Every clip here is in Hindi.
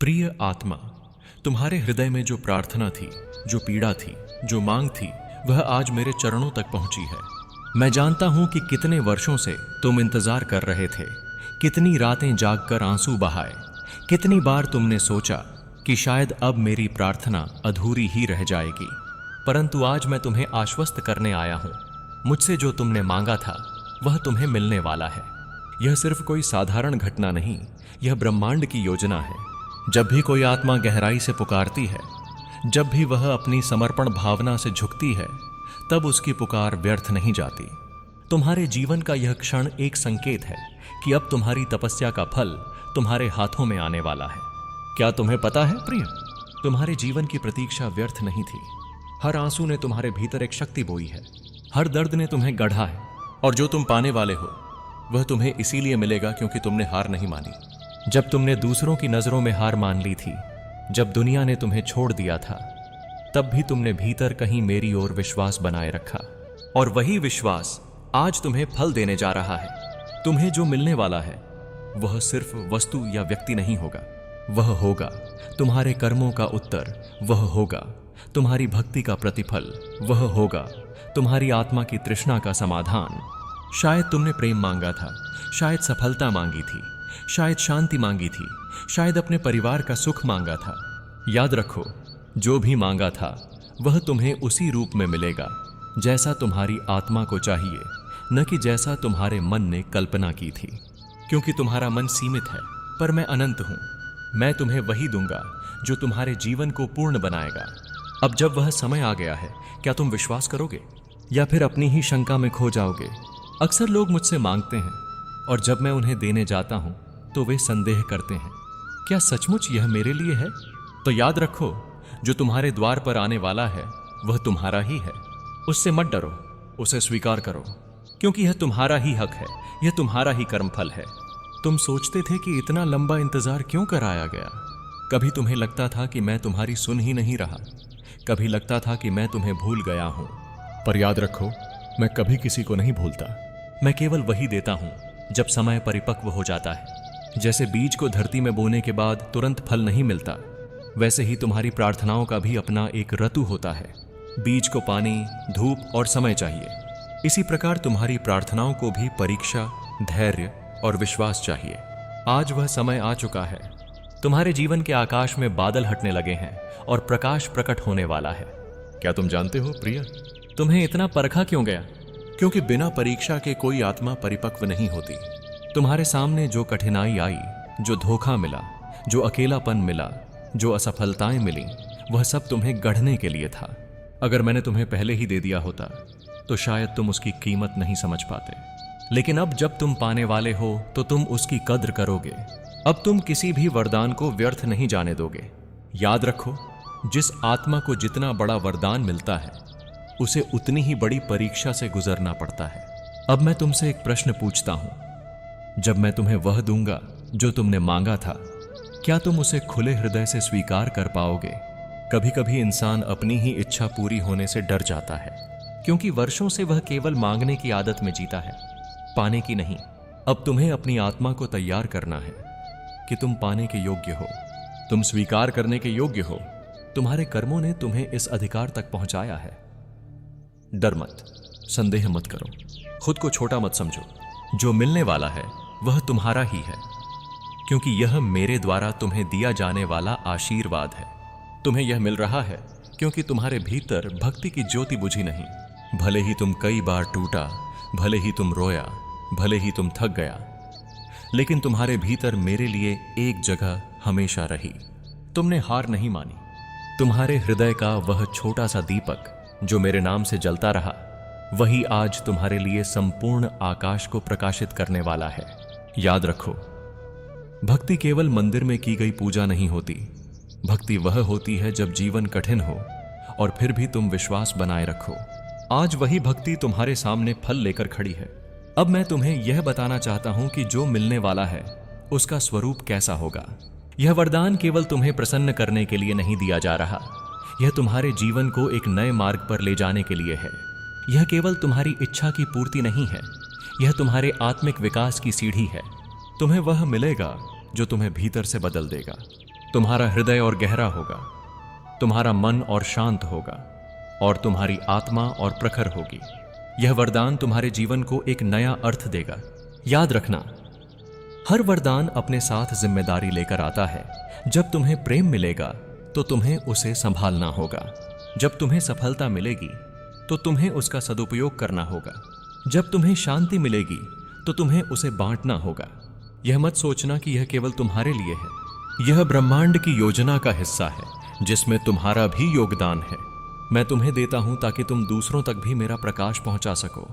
प्रिय आत्मा, तुम्हारे हृदय में जो प्रार्थना थी, जो पीड़ा थी, जो मांग थी, वह आज मेरे चरणों तक पहुंची है। मैं जानता हूं कि कितने वर्षों से तुम इंतजार कर रहे थे, कितनी रातें जागकर आंसू बहाए, कितनी बार तुमने सोचा कि शायद अब मेरी प्रार्थना अधूरी ही रह जाएगी। परंतु आज मैं तुम्हें आश्वस्त करने आया हूं, मुझसे जो तुमने मांगा था वह तुम्हें मिलने वाला है। यह सिर्फ कोई साधारण घटना नहीं, यह ब्रह्मांड की योजना है। जब भी कोई आत्मा गहराई से पुकारती है, जब भी वह अपनी समर्पण भावना से झुकती है, तब उसकी पुकार व्यर्थ नहीं जाती। तुम्हारे जीवन का यह क्षण एक संकेत है कि अब तुम्हारी तपस्या का फल तुम्हारे हाथों में आने वाला है। क्या तुम्हें पता है प्रिय, तुम्हारे जीवन की प्रतीक्षा व्यर्थ नहीं थी। हर आंसू ने तुम्हारे भीतर एक शक्ति बोई है, हर दर्द ने तुम्हें गढ़ा है, और जो तुम पाने वाले हो वह तुम्हें इसीलिए मिलेगा क्योंकि तुमने हार नहीं मानी। जब तुमने दूसरों की नजरों में हार मान ली थी, जब दुनिया ने तुम्हें छोड़ दिया था, तब भी तुमने भीतर कहीं मेरी ओर विश्वास बनाए रखा, और वही विश्वास आज तुम्हें फल देने जा रहा है। तुम्हें जो मिलने वाला है वह सिर्फ वस्तु या व्यक्ति नहीं होगा, वह होगा तुम्हारे कर्मों का उत्तर, वह होगा तुम्हारी भक्ति का प्रतिफल, वह होगा तुम्हारी आत्मा की तृष्णा का समाधान। शायद तुमने प्रेम मांगा था, शायद सफलता मांगी थी, शायद शांति मांगी थी, शायद अपने परिवार का सुख मांगा था। याद रखो, जो भी मांगा था वह तुम्हें उसी रूप में मिलेगा जैसा तुम्हारी आत्मा को चाहिए, न कि जैसा तुम्हारे मन ने कल्पना की थी। क्योंकि तुम्हारा मन सीमित है, पर मैं अनंत हूं। मैं तुम्हें वही दूंगा जो तुम्हारे जीवन को पूर्ण बनाएगा। अब जब वह समय आ गया है, क्या तुम विश्वास करोगे या फिर अपनी ही शंका में खो जाओगे? अक्सर लोग मुझसे मांगते हैं, और जब मैं उन्हें देने जाता हूं तो वे संदेह करते हैं, क्या सचमुच यह मेरे लिए है? तो याद रखो, जो तुम्हारे द्वार पर आने वाला है वह तुम्हारा ही है। उससे मत डरो, उसे स्वीकार करो, क्योंकि यह तुम्हारा ही हक है, यह तुम्हारा ही कर्मफल है। तुम सोचते थे कि इतना लंबा इंतजार क्यों कराया गया? कभी तुम्हें लगता था कि मैं तुम्हारी सुन ही नहीं रहा, कभी लगता था कि मैं तुम्हें भूल गया हूं। पर याद रखो, मैं कभी किसी को नहीं भूलता। मैं केवल वही देता हूं जब समय परिपक्व हो जाता है। जैसे बीज को धरती में बोने के बाद तुरंत फल नहीं मिलता, वैसे ही तुम्हारी प्रार्थनाओं का भी अपना एक ऋतु होता है। बीज को पानी, धूप और समय चाहिए। इसी प्रकार तुम्हारी प्रार्थनाओं को भी परीक्षा, धैर्य और विश्वास चाहिए। आज वह समय आ चुका है। तुम्हारे जीवन के आकाश में बादल हटने लगे हैं और प्रकाश प्रकट होने वाला है। क्या तुम जानते हो प्रिय, तुम्हें इतना परखा क्यों गया? क्योंकि बिना परीक्षा के कोई आत्मा परिपक्व नहीं होती। तुम्हारे सामने जो कठिनाई आई, जो धोखा मिला, जो अकेलापन मिला, जो असफलताएं मिली, वह सब तुम्हें गढ़ने के लिए था। अगर मैंने तुम्हें पहले ही दे दिया होता तो शायद तुम उसकी कीमत नहीं समझ पाते। लेकिन अब जब तुम पाने वाले हो तो तुम उसकी कद्र करोगे। अब तुम किसी भी वरदान को व्यर्थ नहीं जाने दोगे। याद रखो, जिस आत्मा को जितना बड़ा वरदान मिलता है उसे उतनी ही बड़ी परीक्षा से गुजरना पड़ता है। अब मैं तुमसे एक प्रश्न पूछता हूं, जब मैं तुम्हें वह दूंगा जो तुमने मांगा था, क्या तुम उसे खुले हृदय से स्वीकार कर पाओगे? कभी कभी इंसान अपनी ही इच्छा पूरी होने से डर जाता है, क्योंकि वर्षों से वह केवल मांगने की आदत में जीता है, पाने की नहीं। अब तुम्हें अपनी आत्मा को तैयार करना है कि तुम पाने के योग्य हो, तुम स्वीकार करने के योग्य हो। तुम्हारे कर्मों ने तुम्हें इस अधिकार तक पहुंचाया है। डर मत, संदेह मत करो, खुद को छोटा मत समझो। जो मिलने वाला है वह तुम्हारा ही है, क्योंकि यह मेरे द्वारा तुम्हें दिया जाने वाला आशीर्वाद है। तुम्हें यह मिल रहा है क्योंकि तुम्हारे भीतर भक्ति की ज्योति बुझी नहीं। भले ही तुम कई बार टूटा, भले ही तुम रोया, भले ही तुम थक गया, लेकिन तुम्हारे भीतर मेरे लिए एक जगह हमेशा रही। तुमने हार नहीं मानी। तुम्हारे हृदय का वह छोटा सा दीपक जो मेरे नाम से जलता रहा, वही आज तुम्हारे लिए संपूर्ण आकाश को प्रकाशित करने वाला है। याद रखो, भक्ति केवल मंदिर में की गई पूजा नहीं होती। भक्ति वह होती है जब जीवन कठिन हो और फिर भी तुम विश्वास बनाए रखो। आज वही भक्ति तुम्हारे सामने फल लेकर खड़ी है। अब मैं तुम्हें यह बताना चाहता हूं कि जो मिलने वाला है उसका स्वरूप कैसा होगा। यह वरदान केवल तुम्हें प्रसन्न करने के लिए नहीं दिया जा रहा, यह तुम्हारे जीवन को एक नए मार्ग पर ले जाने के लिए है। यह केवल तुम्हारी इच्छा की पूर्ति नहीं है, यह तुम्हारे आत्मिक विकास की सीढ़ी है। तुम्हें वह मिलेगा जो तुम्हें भीतर से बदल देगा। तुम्हारा हृदय और गहरा होगा, तुम्हारा मन और शांत होगा, और तुम्हारी आत्मा और प्रखर होगी। यह वरदान तुम्हारे जीवन को एक नया अर्थ देगा। याद रखना, हर वरदान अपने साथ जिम्मेदारी लेकर आता है। जब तुम्हें प्रेम मिलेगा तो तुम्हें उसे संभालना होगा। जब तुम्हें सफलता मिलेगी तो तुम्हें उसका सदुपयोग करना होगा। जब तुम्हें शांति मिलेगी तो तुम्हें उसे बांटना होगा। यह मत सोचना कि यह केवल तुम्हारे लिए है। यह ब्रह्मांड की योजना का हिस्सा है जिसमें तुम्हारा भी योगदान है। मैं तुम्हें देता हूं ताकि तुम दूसरों तक भी मेरा प्रकाश पहुंचा सको।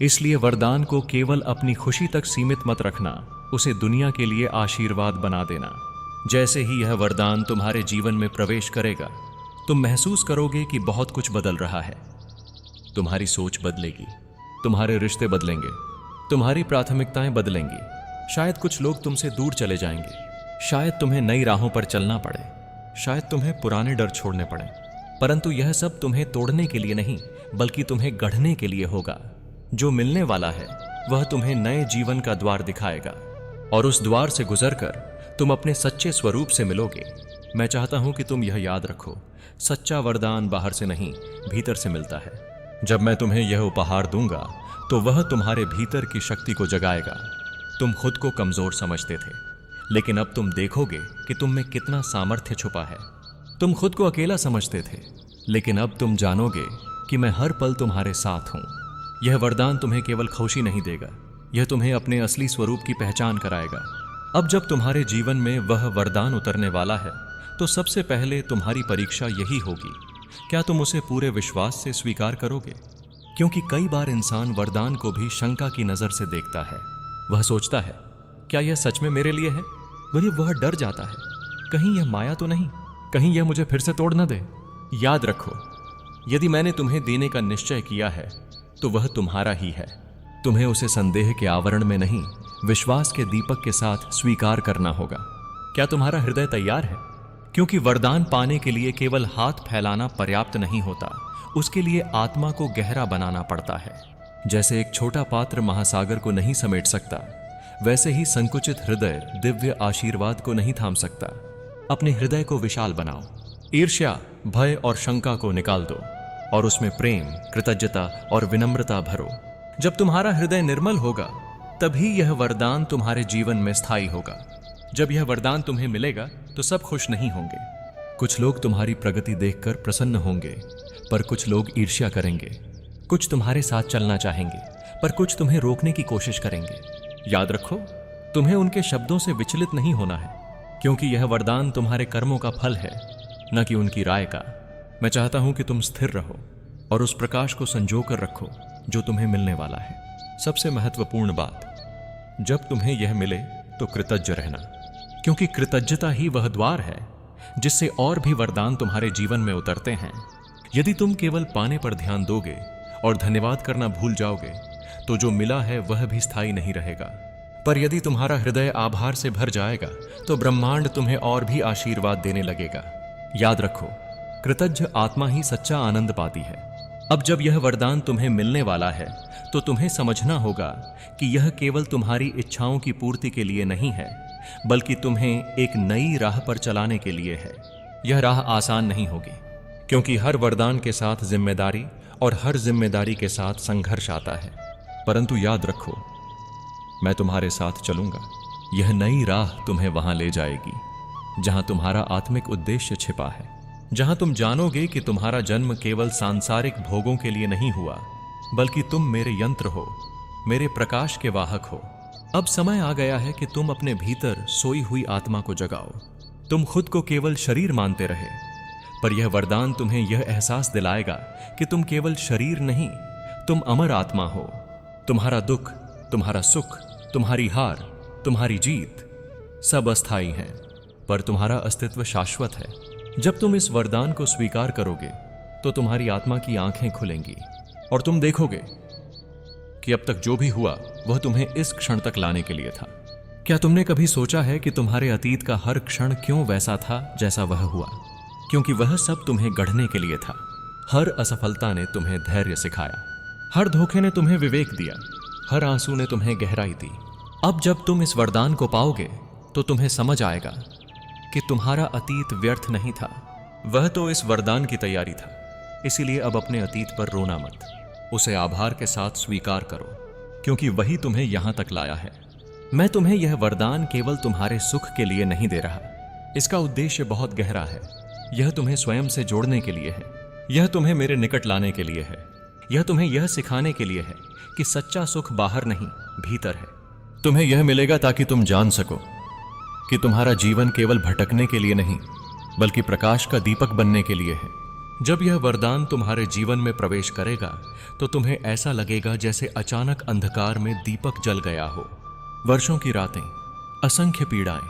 इसलिए वरदान को केवल अपनी खुशी तक सीमित मत रखना, उसे दुनिया के लिए आशीर्वाद बना देना। जैसे ही यह वरदान तुम्हारे जीवन में प्रवेश करेगा, तुम महसूस करोगे कि बहुत कुछ बदल रहा है। तुम्हारी सोच बदलेगी, तुम्हारे रिश्ते बदलेंगे, तुम्हारी प्राथमिकताएं बदलेंगी। शायद कुछ लोग तुमसे दूर चले जाएंगे, शायद तुम्हें नई राहों पर चलना पड़े, शायद तुम्हें पुराने डर छोड़ने पड़े, परंतु यह सब तुम्हें तोड़ने के लिए नहीं, बल्कि तुम्हें गढ़ने के लिए होगा। जो मिलने वाला है वह तुम्हें नए जीवन का द्वार दिखाएगा, और उस द्वार से गुजरकर तुम अपने सच्चे स्वरूप से मिलोगे। मैं चाहता हूं कि तुम यह याद रखो, सच्चा वरदान बाहर से नहीं, भीतर से मिलता है। जब मैं तुम्हें यह उपहार दूंगा तो वह तुम्हारे भीतर की शक्ति को जगाएगा। तुम खुद को कमजोर समझते थे, लेकिन अब तुम देखोगे कि तुम में कितना सामर्थ्य छुपा है। तुम खुद को अकेला समझते थे, लेकिन अब तुम जानोगे कि मैं हर पल तुम्हारे साथ हूं। यह वरदान तुम्हें केवल खुशी नहीं देगा, यह तुम्हें अपने असली स्वरूप की पहचान कराएगा। अब जब तुम्हारे जीवन में वह वरदान उतरने वाला है, तो सबसे पहले तुम्हारी परीक्षा यही होगी, क्या तुम उसे पूरे विश्वास से स्वीकार करोगे? क्योंकि कई बार इंसान वरदान को भी शंका की नजर से देखता है। वह सोचता है, क्या यह सच में मेरे लिए है? वह डर जाता है, कहीं यह माया तो नहीं, कहीं यह मुझे फिर से तोड़ न दे। याद रखो, यदि मैंने तुम्हें देने का निश्चय किया है तो वह तुम्हारा ही है। तुम्हें उसे संदेह के आवरण में नहीं, विश्वास के दीपक के साथ स्वीकार करना होगा। क्या तुम्हारा हृदय तैयार है? क्योंकि वरदान पाने के लिए केवल हाथ फैलाना पर्याप्त नहीं होता, उसके लिए आत्मा को गहरा बनाना पड़ता है। जैसे एक छोटा पात्र महासागर को नहीं समेट सकता, वैसे ही संकुचित हृदय दिव्य आशीर्वाद को नहीं थाम सकता। अपने हृदय को विशाल बनाओ, ईर्ष्या, भय और शंका को निकाल दो, और उसमें प्रेम, कृतज्ञता और विनम्रता भरो। जब तुम्हारा हृदय निर्मल होगा, तभी यह वरदान तुम्हारे जीवन में स्थायी होगा। जब यह वरदान तुम्हें मिलेगा तो सब खुश नहीं होंगे। कुछ लोग तुम्हारी प्रगति देखकर प्रसन्न होंगे, पर कुछ लोग ईर्ष्या करेंगे। कुछ तुम्हारे साथ चलना चाहेंगे, पर कुछ तुम्हें रोकने की कोशिश करेंगे। याद रखो, तुम्हें उनके शब्दों से विचलित नहीं होना है, क्योंकि यह वरदान तुम्हारे कर्मों का फल है, न कि उनकी राय का। मैं चाहता हूं कि तुम स्थिर रहो और उस प्रकाश को संजो कर रखो जो तुम्हें मिलने वाला है। सबसे महत्वपूर्ण बात, जब तुम्हें यह मिले तो कृतज्ञ रहना, क्योंकि कृतज्ञता ही वह द्वार है जिससे और भी वरदान तुम्हारे जीवन में उतरते हैं। यदि तुम केवल पाने पर ध्यान दोगे और धन्यवाद करना भूल जाओगे, तो जो मिला है वह भी स्थायी नहीं रहेगा। पर यदि तुम्हारा हृदय आभार से भर जाएगा, तो ब्रह्मांड तुम्हें और भी आशीर्वाद देने लगेगा। याद रखो, कृतज्ञ आत्मा ही सच्चा आनंद पाती है। अब जब यह वरदान तुम्हें मिलने वाला है, तो तुम्हें समझना होगा कि यह केवल तुम्हारी इच्छाओं की पूर्ति के लिए नहीं है, बल्कि तुम्हें एक नई राह पर चलाने के लिए है। यह राह आसान नहीं होगी, क्योंकि हर वरदान के साथ जिम्मेदारी और हर जिम्मेदारी के साथ संघर्ष आता है। परंतु याद रखो, मैं तुम्हारे साथ चलूंगा। यह नई राह तुम्हें वहां ले जाएगी जहां तुम्हारा आत्मिक उद्देश्य छिपा है, जहां तुम जानोगे कि तुम्हारा जन्म केवल सांसारिक भोगों के लिए नहीं हुआ, बल्कि तुम मेरे यंत्र हो, मेरे प्रकाश के वाहक हो। अब समय आ गया है कि तुम अपने भीतर सोई हुई आत्मा को जगाओ। तुम खुद को केवल शरीर मानते रहे, पर यह वरदान तुम्हें यह एहसास दिलाएगा कि तुम केवल शरीर नहीं, तुम अमर आत्मा हो। तुम्हारा दुख, तुम्हारा सुख, तुम्हारी हार, तुम्हारी जीत सब अस्थायी हैं, पर तुम्हारा अस्तित्व शाश्वत है। जब तुम इस वरदान को स्वीकार करोगे, तो तुम्हारी आत्मा की आंखें खुलेंगी और तुम देखोगे कि अब तक जो भी हुआ वह तुम्हें इस क्षण तक लाने के लिए था। क्या तुमने कभी सोचा है कि तुम्हारे अतीत का हर क्षण क्यों वैसा था जैसा वह हुआ? क्योंकि वह सब तुम्हें गढ़ने के लिए था। हर असफलता ने तुम्हें धैर्य सिखाया, हर धोखे ने तुम्हें विवेक दिया, हर आंसू ने तुम्हें गहराई दी। अब जब तुम इस वरदान को पाओगे, तो तुम्हें समझ आएगा कि तुम्हारा अतीत व्यर्थ नहीं था, वह तो इस वरदान की तैयारी था। इसीलिए अब अपने अतीत पर रोना मत, उसे आभार के साथ स्वीकार करो, क्योंकि वही तुम्हें यहां तक लाया है। मैं तुम्हें यह वरदान केवल तुम्हारे सुख के लिए नहीं दे रहा, इसका उद्देश्य बहुत गहरा है। यह तुम्हें स्वयं से जोड़ने के लिए है, यह तुम्हें मेरे निकट लाने के लिए है, यह तुम्हें यह सिखाने के लिए है कि सच्चा सुख बाहर नहीं, भीतर है। तुम्हें यह मिलेगा ताकि तुम जान सको कि तुम्हारा जीवन केवल भटकने के लिए नहीं, बल्कि प्रकाश का दीपक बनने के लिए है। जब यह वरदान तुम्हारे जीवन में प्रवेश करेगा तो तुम्हें ऐसा लगेगा जैसे अचानक अंधकार में दीपक जल गया हो। वर्षों की रातें, असंख्य पीड़ाएं,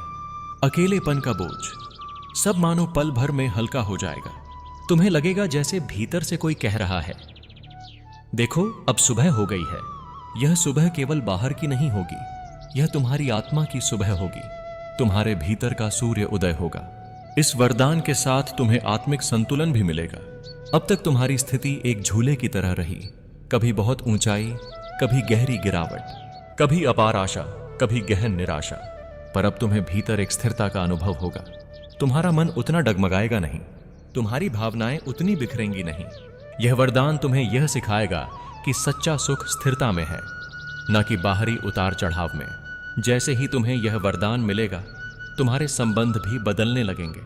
अकेलेपन का बोझ, सब मानो पल भर में हल्का हो जाएगा। तुम्हें लगेगा जैसे भीतर से कोई कह रहा है, देखो अब सुबह हो गई है। यह सुबह केवल बाहर की नहीं होगी, यह तुम्हारी आत्मा की सुबह होगी, तुम्हारे भीतर का सूर्य उदय होगा। इस वरदान के साथ तुम्हें आत्मिक संतुलन भी मिलेगा। अब तक तुम्हारी स्थिति एक झूले की तरह रही, कभी बहुत ऊंचाई, कभी गहरी गिरावट, कभी अपार आशा, कभी गहन निराशा। पर अब तुम्हें भीतर एक स्थिरता का अनुभव होगा। तुम्हारा मन उतना डगमगाएगा नहीं, तुम्हारी भावनाएं उतनी बिखरेंगी नहीं। यह वरदान तुम्हें यह सिखाएगा कि सच्चा सुख स्थिरता में है, न कि बाहरी उतार चढ़ाव में। जैसे ही तुम्हें यह वरदान मिलेगा, तुम्हारे संबंध भी बदलने लगेंगे।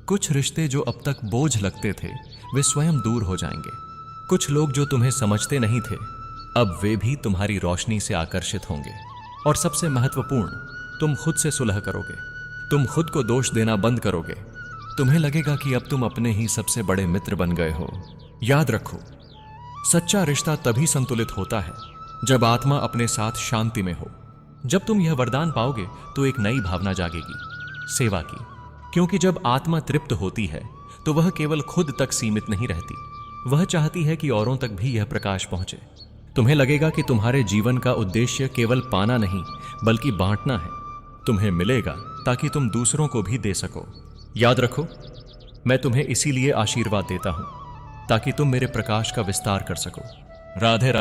कुछ रिश्ते जो अब तक बोझ लगते थे, वे स्वयं दूर हो जाएंगे। कुछ लोग जो तुम्हें समझते नहीं थे, अब वे भी तुम्हारी रोशनी से आकर्षित होंगे। और सबसे महत्वपूर्ण, तुम खुद से सुलह करोगे। तुम खुद को दोष देना बंद करोगे। तुम्हें लगेगा कि अब तुम अपने ही सबसे बड़े मित्र बन गए हो। याद रखो, सच्चा रिश्ता तभी संतुलित होता है जब आत्मा अपने साथ शांति में हो। जब तुम यह वरदान पाओगे तो एक नई भावना जागेगी, सेवा की। क्योंकि जब आत्मा तृप्त होती है तो वह केवल खुद तक सीमित नहीं रहती, वह चाहती है कि औरों तक भी यह प्रकाश पहुंचे। तुम्हें लगेगा कि तुम्हारे जीवन का उद्देश्य केवल पाना नहीं, बल्कि बांटना है। तुम्हें मिलेगा ताकि तुम दूसरों को भी दे सको। याद रखो, मैं तुम्हें इसीलिए आशीर्वाद देता हूं ताकि तुम मेरे प्रकाश का विस्तार कर सको। राधे राधे।